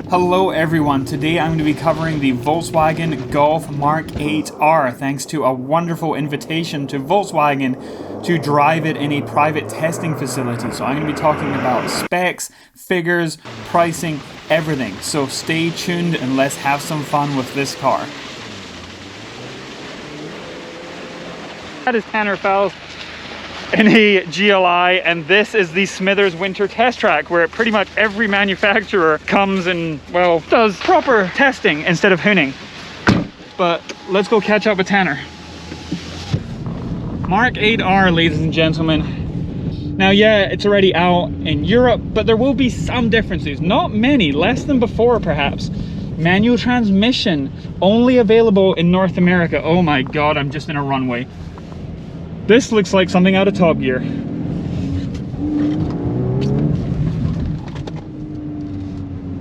Hello everyone, today I'm going to be covering the Volkswagen Golf Mk8 R thanks to a wonderful invitation to Volkswagen to drive it in a private testing facility. So I'm going to be talking about specs, figures, pricing, everything. So stay tuned and let's have some fun with this car. That is Tanner Foust in a GLI, and this is the Smithers Winter Test Track, where pretty much every manufacturer comes and, well, does proper testing instead of hooning. But let's go catch up with Tanner. Mk8 R, ladies and gentlemen. Now, yeah, it's already out in Europe, but there will be some differences. Not many, less than before perhaps. Manual transmission, only available in North America. Oh my God, I'm just in a runway. This looks like something out of Top Gear.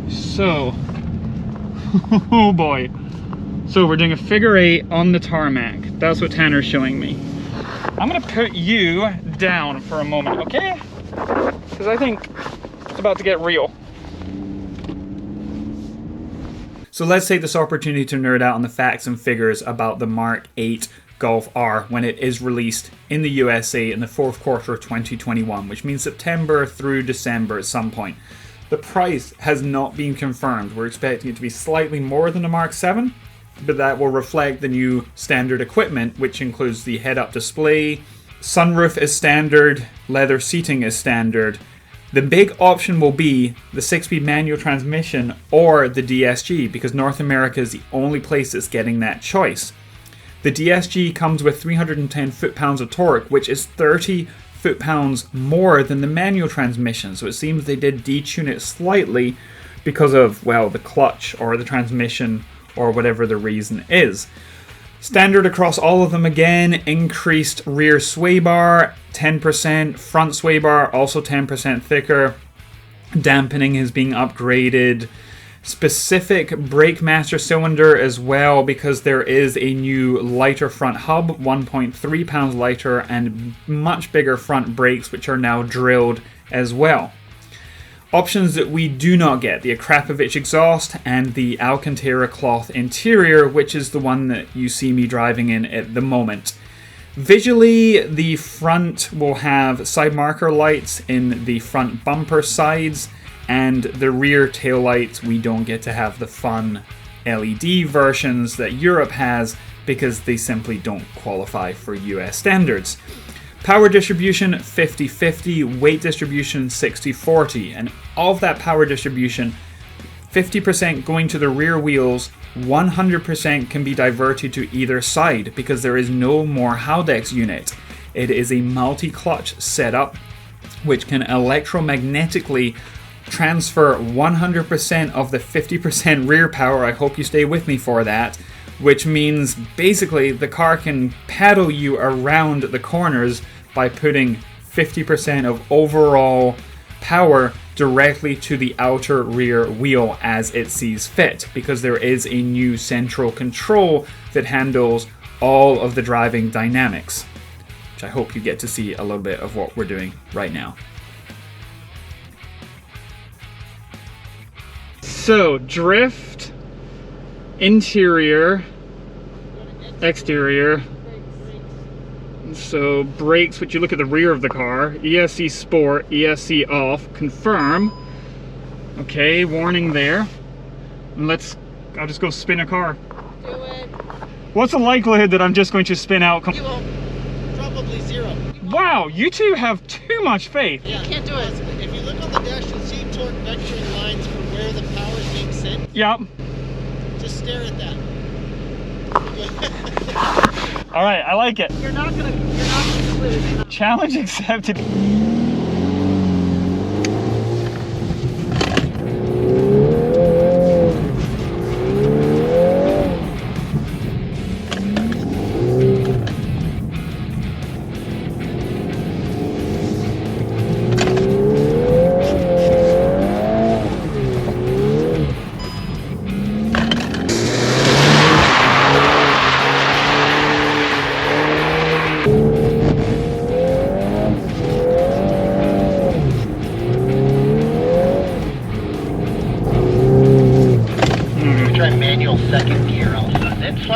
So, oh boy. So we're doing a figure 8 on the tarmac. That's what Tanner's showing me. I'm gonna put you down for a moment, okay? Because I think it's about to get real. So let's take this opportunity to nerd out on the facts and figures about the Mk8 Golf R when it is released in the USA in the fourth quarter of 2021, which means September through December at some point. The price has not been confirmed. We're expecting it to be slightly more than the Mk7, but that will reflect the new standard equipment, which includes the head-up display, sunroof is standard, leather seating is standard. The big option will be the 6-speed manual transmission or the DSG, because North America is the only place that's getting that choice. The DSG comes with 310 foot-pounds of torque, which is 30 foot-pounds more than the manual transmission. So it seems they did detune it slightly because of, well, the clutch or the transmission or whatever the reason is. Standard across all of them again, increased rear sway bar, 10%, front sway bar also 10% thicker. Dampening is being upgraded. Specific brake master cylinder as well, because there is a new lighter front hub, 1.3 pounds lighter, and much bigger front brakes, which are now drilled as well. Options that we do not get: the Akrapovic exhaust and the Alcantara cloth interior, which is the one that you see me driving in at the moment. Visually, the front will have side marker lights in the front bumper sides, and the rear taillights, we don't get to have the fun LED versions that Europe has because they simply don't qualify for US standards. Power distribution 50-50, weight distribution 60-40, and of that power distribution, 50% going to the rear wheels, 100% can be diverted to either side because there is no more Haldex unit. It is a multi-clutch setup which can electromagnetically transfer 100% of the 50% rear power. I hope you stay with me for that, which means basically the car can paddle you around the corners by putting 50% of overall power directly to the outer rear wheel as it sees fit, because there is a new central control that handles all of the driving dynamics, which I hope you get to see a little bit of what we're doing right now. So, drift, interior, exterior. So, brakes, which you look at the rear of the car, ESC Sport, ESC off, confirm. Okay, warning there. And I'll just go spin a car. Do it. What's the likelihood that I'm just going to spin out? You won't. Probably 0. Wow, you two have too much faith. Yeah, you can't do it. If you look on the dash, you'll see torque vectoring lines for where the power is being sent. Yep. Just stare at that. All right, I like it. You're not gonna lose. Challenge accepted.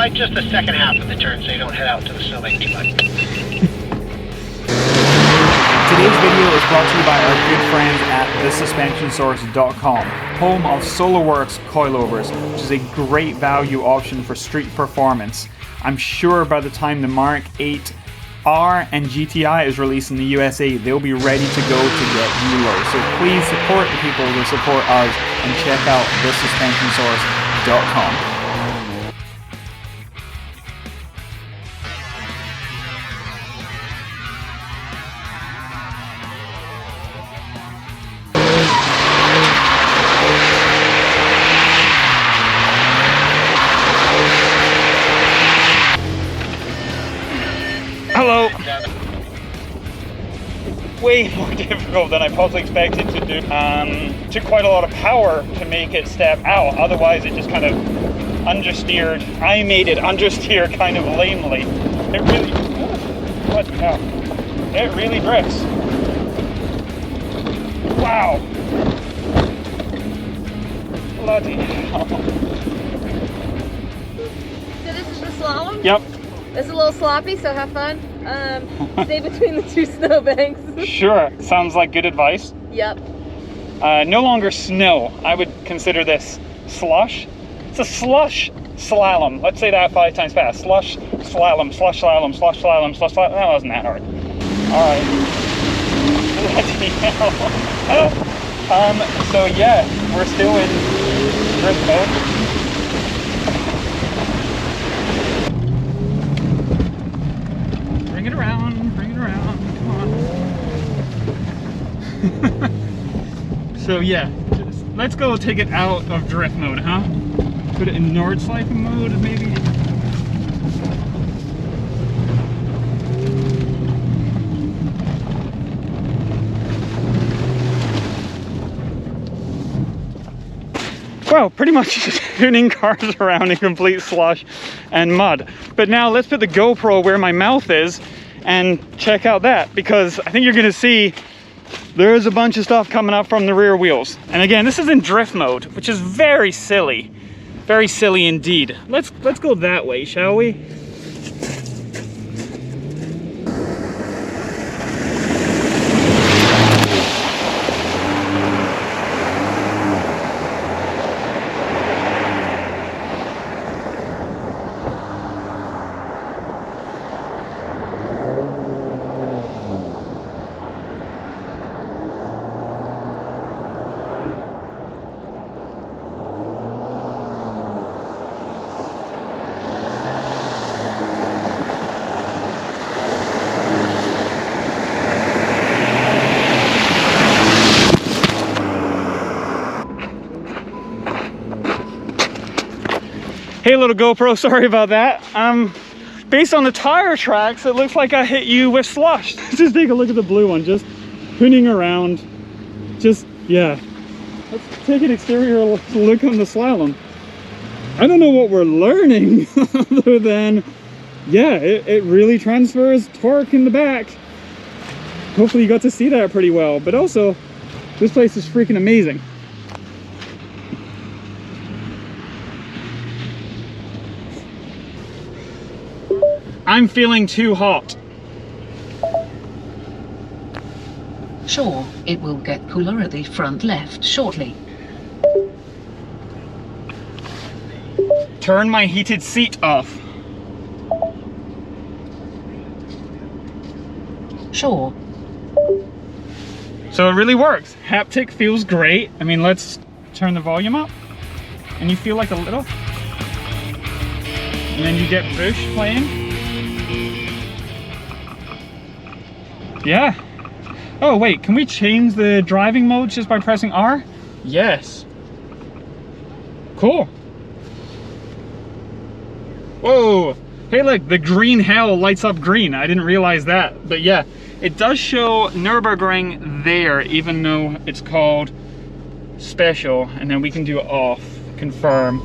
like just the second half of the turn so you don't head out to the snowbank too much. Today's video is brought to you by our good friends at thesuspensionsource.com, home of Solo-Werks coilovers, which is a great value option for street performance. I'm sure by the time the Mk8 R and GTI is released in the USA, they'll be ready to go to get you low. So please support the people who support us and check out thesuspensionsource.com. Hello. Way more difficult than I possibly expected to do. Took quite a lot of power to make it step out. Otherwise, it just kind of understeered. I made it understeer kind of lamely. It really, what the hell? It really drifts. Wow. Bloody hell. So this is the slalom? Yep. It's a little sloppy, so have fun. Stay between the two snowbanks. Sure. Sounds like good advice. Yep. No longer snow. I would consider this slush. It's a slush slalom. Let's say that 5 times fast. Slush slalom, slush slalom, slush slalom, slush slalom. That wasn't that hard. All right. Bloody hell. So yeah, we're still in drift mode. Bring it around, come on. So yeah, let's go take it out of drift mode, huh? Put it in Nordschleife mode, maybe? Well, pretty much just tuning cars around in complete slush and mud. But now let's put the GoPro where my mouth is and check out that, because I think you're gonna see there's a bunch of stuff coming up from the rear wheels. And again, this is in drift mode, which is very silly indeed. Let's go that way, shall we? Hey little GoPro, sorry about that. Based on the tire tracks, it looks like I hit you with slush. Just take a look at the blue one, just hooning around. Just, yeah. Let's take an exterior look on the slalom. I don't know what we're learning other than, yeah, it really transfers torque in the back. Hopefully you got to see that pretty well, but also, this place is freaking amazing. I'm feeling too hot. Sure, it will get cooler at the front left shortly. Turn my heated seat off. Sure. So it really works. Haptic feels great. I mean, let's turn the volume up. And you feel like a little. And then you get Bush playing. Yeah. Oh wait, can we change the driving mode just by pressing R? Yes. Cool. Whoa. Hey look, the green hell lights up green. I didn't realize that. But yeah, it does show Nürburgring there, even though it's called special. And then we can do it off, confirm.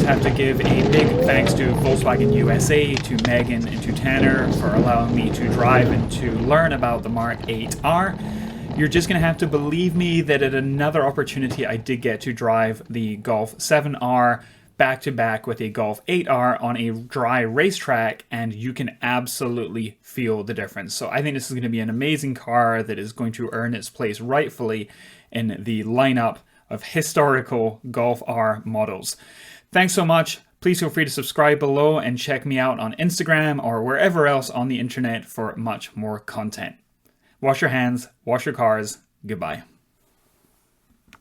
have to give a big thanks to Volkswagen USA, to Megan, and to Tanner for allowing me to drive and to learn about the Mk8 R. You're just going to have to believe me that at another opportunity I did get to drive the Golf 7 R back to back with a Golf 8 R on a dry racetrack, and you can absolutely feel the difference. So I think this is going to be an amazing car that is going to earn its place rightfully in the lineup of historical Golf R models. Thanks so much. Please feel free to subscribe below and check me out on Instagram or wherever else on the internet for much more content. Wash your hands, wash your cars. Goodbye.